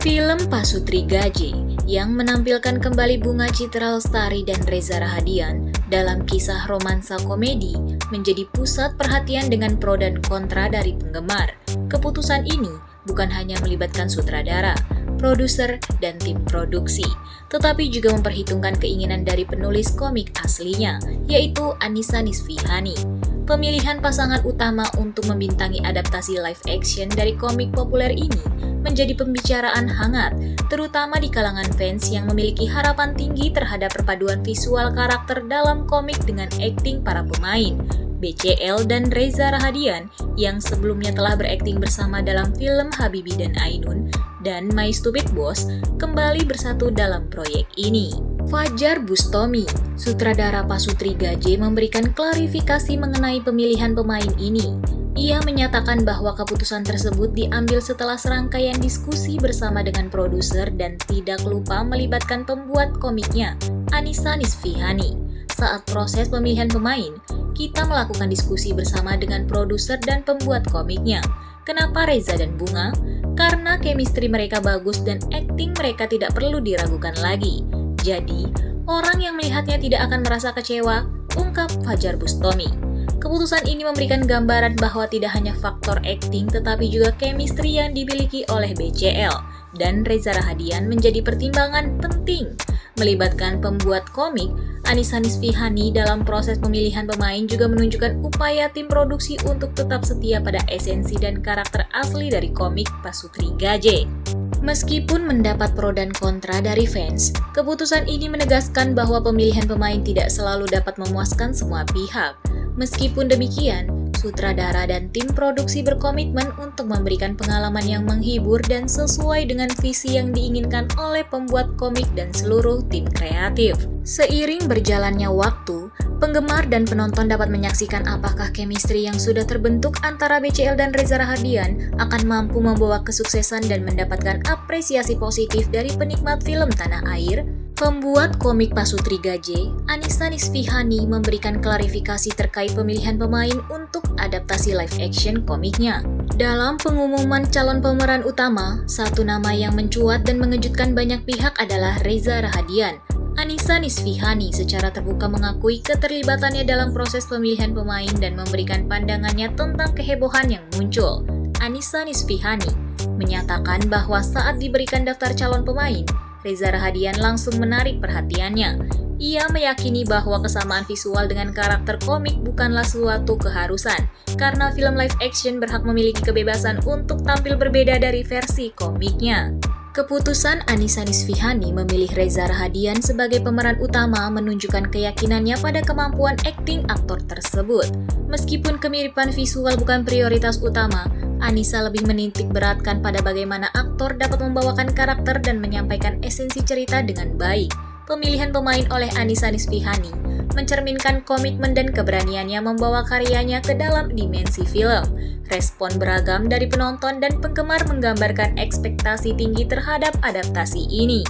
Film Pasutri Gaje yang menampilkan kembali Bunga Citra Lestari dan Reza Rahadian dalam kisah romansa komedi menjadi pusat perhatian dengan pro dan kontra dari penggemar. Keputusan ini bukan hanya melibatkan sutradara, produser, dan tim produksi, tetapi juga memperhitungkan keinginan dari penulis komik aslinya, yaitu Annisa Nisfihani. Pemilihan pasangan utama untuk membintangi adaptasi live action dari komik populer ini menjadi pembicaraan hangat, terutama di kalangan fans yang memiliki harapan tinggi terhadap perpaduan visual karakter dalam komik dengan akting para pemain. BCL dan Reza Rahadian yang sebelumnya telah berakting bersama dalam film Habibie dan Ainun dan My Stupid Boss kembali bersatu dalam proyek ini. Fajar Bustami, sutradara Pasutri Gaje, memberikan klarifikasi mengenai pemilihan pemain ini. Ia menyatakan bahwa keputusan tersebut diambil setelah serangkaian diskusi bersama dengan produser dan tidak lupa melibatkan pembuat komiknya, Annisa Nisfihani. Saat proses pemilihan pemain, kita melakukan diskusi bersama dengan produser dan pembuat komiknya. Kenapa Reza dan Bunga? Karena chemistry mereka bagus dan akting mereka tidak perlu diragukan lagi. Jadi, orang yang melihatnya tidak akan merasa kecewa, ungkap Fajar Bustami. Keputusan ini memberikan gambaran bahwa tidak hanya faktor akting tetapi juga chemistry yang dimiliki oleh BCL dan Reza Rahadian menjadi pertimbangan penting. Melibatkan pembuat komik, Annisa Nisfihani dalam proses pemilihan pemain juga menunjukkan upaya tim produksi untuk tetap setia pada esensi dan karakter asli dari komik Pasutri Gaje. Meskipun mendapat pro dan kontra dari fans, keputusan ini menegaskan bahwa pemilihan pemain tidak selalu dapat memuaskan semua pihak. Meskipun demikian, sutradara dan tim produksi berkomitmen untuk memberikan pengalaman yang menghibur dan sesuai dengan visi yang diinginkan oleh pembuat komik dan seluruh tim kreatif. Seiring berjalannya waktu, penggemar dan penonton dapat menyaksikan apakah chemistry yang sudah terbentuk antara BCL dan Reza Rahadian akan mampu membawa kesuksesan dan mendapatkan apresiasi positif dari penikmat film tanah air. Pembuat komik Pasutri Gaje, Annisa Nisfihani, memberikan klarifikasi terkait pemilihan pemain untuk adaptasi live action komiknya. Dalam pengumuman calon pemeran utama, satu nama yang mencuat dan mengejutkan banyak pihak adalah Reza Rahadian. Annisa Nisfihani secara terbuka mengakui keterlibatannya dalam proses pemilihan pemain dan memberikan pandangannya tentang kehebohan yang muncul. Annisa Nisfihani menyatakan bahwa saat diberikan daftar calon pemain, Reza Rahadian langsung menarik perhatiannya. Ia meyakini bahwa kesamaan visual dengan karakter komik bukanlah suatu keharusan, karena film live action berhak memiliki kebebasan untuk tampil berbeda dari versi komiknya. Keputusan Annisa Nisfihani memilih Reza Rahadian sebagai pemeran utama menunjukkan keyakinannya pada kemampuan akting aktor tersebut. Meskipun kemiripan visual bukan prioritas utama, Annisa lebih menitik beratkan pada bagaimana aktor dapat membawakan karakter dan menyampaikan esensi cerita dengan baik. Pemilihan pemain oleh Annisa Nisfihani mencerminkan komitmen dan keberaniannya membawa karyanya ke dalam dimensi film. Respon beragam dari penonton dan penggemar menggambarkan ekspektasi tinggi terhadap adaptasi ini.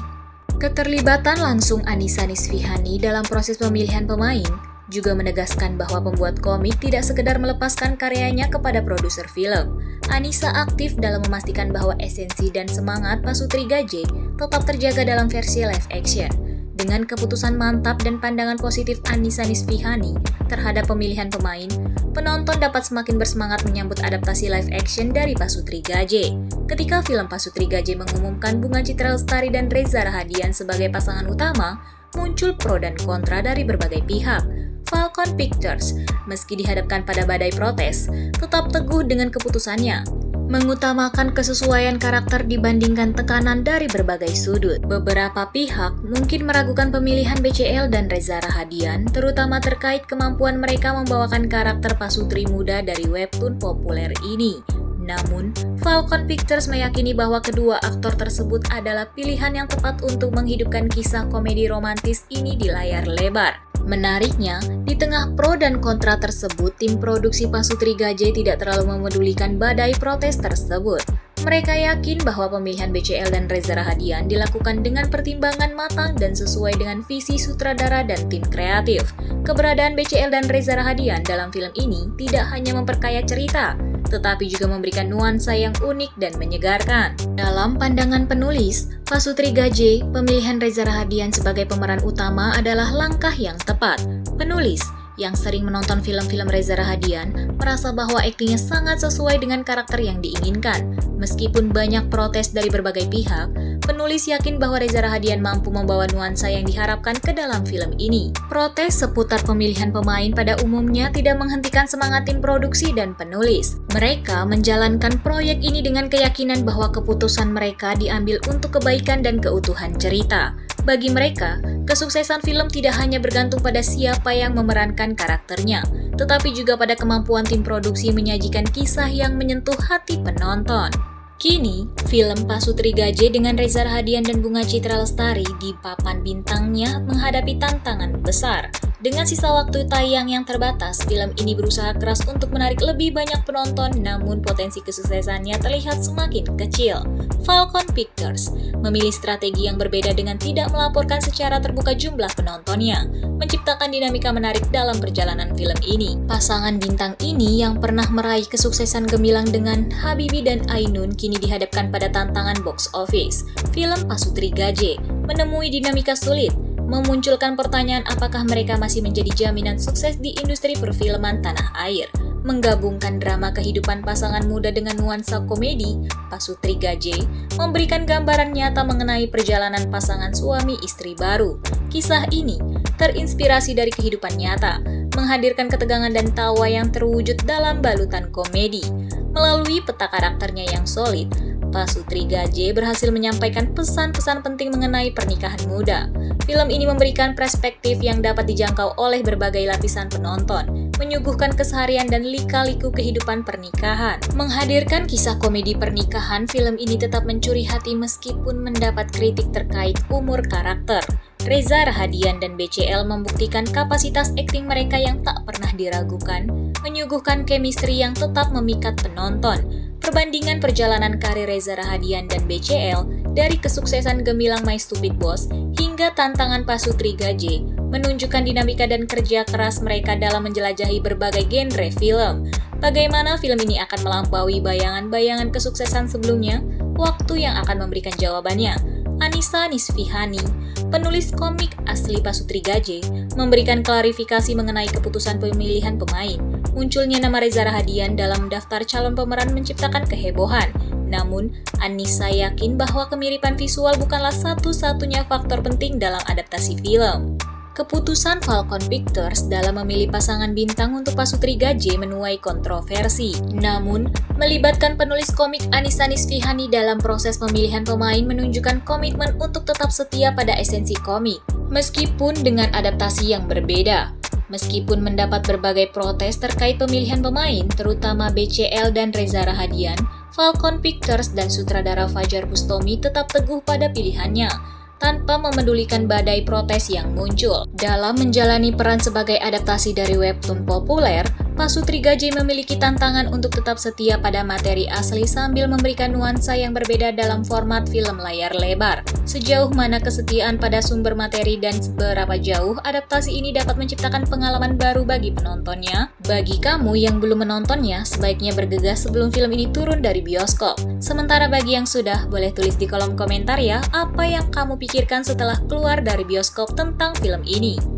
Keterlibatan langsung Annisa Nisfihani dalam proses pemilihan pemain juga menegaskan bahwa pembuat komik tidak sekedar melepaskan karyanya kepada produser film. Annisa aktif dalam memastikan bahwa esensi dan semangat Pasutri Gaje tetap terjaga dalam versi live action. Dengan keputusan mantap dan pandangan positif Annisa Nisfihani terhadap pemilihan pemain, penonton dapat semakin bersemangat menyambut adaptasi live action dari Pasutri Gaje. Ketika film Pasutri Gaje mengumumkan Bunga Citra Lestari dan Reza Rahadian sebagai pasangan utama, muncul pro dan kontra dari berbagai pihak. Falcon Pictures, meski dihadapkan pada badai protes, tetap teguh dengan keputusannya, mengutamakan kesesuaian karakter dibandingkan tekanan dari berbagai sudut. Beberapa pihak mungkin meragukan pemilihan BCL dan Reza Rahadian, terutama terkait kemampuan mereka membawakan karakter Pasutri muda dari webtoon populer ini. Namun, Falcon Pictures meyakini bahwa kedua aktor tersebut adalah pilihan yang tepat untuk menghidupkan kisah komedi romantis ini di layar lebar. Menariknya, di tengah pro dan kontra tersebut, tim produksi Pasutri Gaje tidak terlalu memedulikan badai protes tersebut. Mereka yakin bahwa pemilihan BCL dan Reza Rahadian dilakukan dengan pertimbangan matang dan sesuai dengan visi sutradara dan tim kreatif. Keberadaan BCL dan Reza Rahadian dalam film ini tidak hanya memperkaya cerita, tetapi juga memberikan nuansa yang unik dan menyegarkan. Dalam pandangan penulis, Pasutri Gaje, pemilihan Reza Rahadian sebagai pemeran utama adalah langkah yang tepat. Penulis yang sering menonton film-film Reza Rahadian merasa bahwa aktingnya sangat sesuai dengan karakter yang diinginkan. Meskipun banyak protes dari berbagai pihak, penulis yakin bahwa Reza Rahadian mampu membawa nuansa yang diharapkan ke dalam film ini. Protes seputar pemilihan pemain pada umumnya tidak menghentikan semangat tim produksi dan penulis. Mereka menjalankan proyek ini dengan keyakinan bahwa keputusan mereka diambil untuk kebaikan dan keutuhan cerita. Bagi mereka, kesuksesan film tidak hanya bergantung pada siapa yang memerankan karakternya, tetapi juga pada kemampuan tim produksi menyajikan kisah yang menyentuh hati penonton. Kini, film Pasutri Gaje dengan Reza Rahadian dan Bunga Citra Lestari di papan bintangnya menghadapi tantangan besar. Dengan sisa waktu tayang yang terbatas, film ini berusaha keras untuk menarik lebih banyak penonton, namun potensi kesuksesannya terlihat semakin kecil. Falcon Pictures memilih strategi yang berbeda dengan tidak melaporkan secara terbuka jumlah penontonnya, menciptakan dinamika menarik dalam perjalanan film ini. Pasangan bintang ini yang pernah meraih kesuksesan gemilang dengan Habibie dan Ainun kini dihadapkan pada tantangan box office. Film Pasutri Gaje menemui dinamika sulit, memunculkan pertanyaan apakah mereka masih menjadi jaminan sukses di industri perfilman tanah air. Menggabungkan drama kehidupan pasangan muda dengan nuansa komedi, Pasutri Gaje memberikan gambaran nyata mengenai perjalanan pasangan suami istri baru. Kisah ini terinspirasi dari kehidupan nyata, menghadirkan ketegangan dan tawa yang terwujud dalam balutan komedi. Melalui peta karakternya yang solid, Pasutri Gaje berhasil menyampaikan pesan-pesan penting mengenai pernikahan muda. Film ini memberikan perspektif yang dapat dijangkau oleh berbagai lapisan penonton, menyuguhkan keseharian dan lika-liku kehidupan pernikahan. Menghadirkan kisah komedi pernikahan, film ini tetap mencuri hati meskipun mendapat kritik terkait umur karakter. Reza Rahadian dan BCL membuktikan kapasitas akting mereka yang tak pernah diragukan, menyuguhkan chemistry yang tetap memikat penonton. Perbandingan perjalanan karir Reza Rahadian dan BCL dari kesuksesan gemilang My Stupid Boss hingga tantangan Pasutri Gaje menunjukkan dinamika dan kerja keras mereka dalam menjelajahi berbagai genre film. Bagaimana film ini akan melampaui bayangan-bayangan kesuksesan sebelumnya? Waktu yang akan memberikan jawabannya. Anissa Nisfihani, penulis komik asli Pasutri Gaje, memberikan klarifikasi mengenai keputusan pemilihan pemain. Munculnya nama Reza Rahadian dalam daftar calon pemeran menciptakan kehebohan. Namun, Anissa yakin bahwa kemiripan visual bukanlah satu-satunya faktor penting dalam adaptasi film. Keputusan Falcon Pictures dalam memilih pasangan bintang untuk Pasutri Gaje menuai kontroversi. Namun, melibatkan penulis komik Anissa Nisfihani dalam proses pemilihan pemain menunjukkan komitmen untuk tetap setia pada esensi komik, meskipun dengan adaptasi yang berbeda. Meskipun mendapat berbagai protes terkait pemilihan pemain, terutama BCL dan Reza Rahadian, Falcon Pictures dan sutradara Fajar Bustami tetap teguh pada pilihannya, tanpa memedulikan badai protes yang muncul. Dalam menjalani peran sebagai adaptasi dari webtoon populer, Pasutri Gaje memiliki tantangan untuk tetap setia pada materi asli sambil memberikan nuansa yang berbeda dalam format film layar lebar. Sejauh mana kesetiaan pada sumber materi dan seberapa jauh adaptasi ini dapat menciptakan pengalaman baru bagi penontonnya? Bagi kamu yang belum menontonnya, sebaiknya bergegas sebelum film ini turun dari bioskop. Sementara bagi yang sudah, boleh tulis di kolom komentar ya, apa yang kamu pikirkan setelah keluar dari bioskop tentang film ini.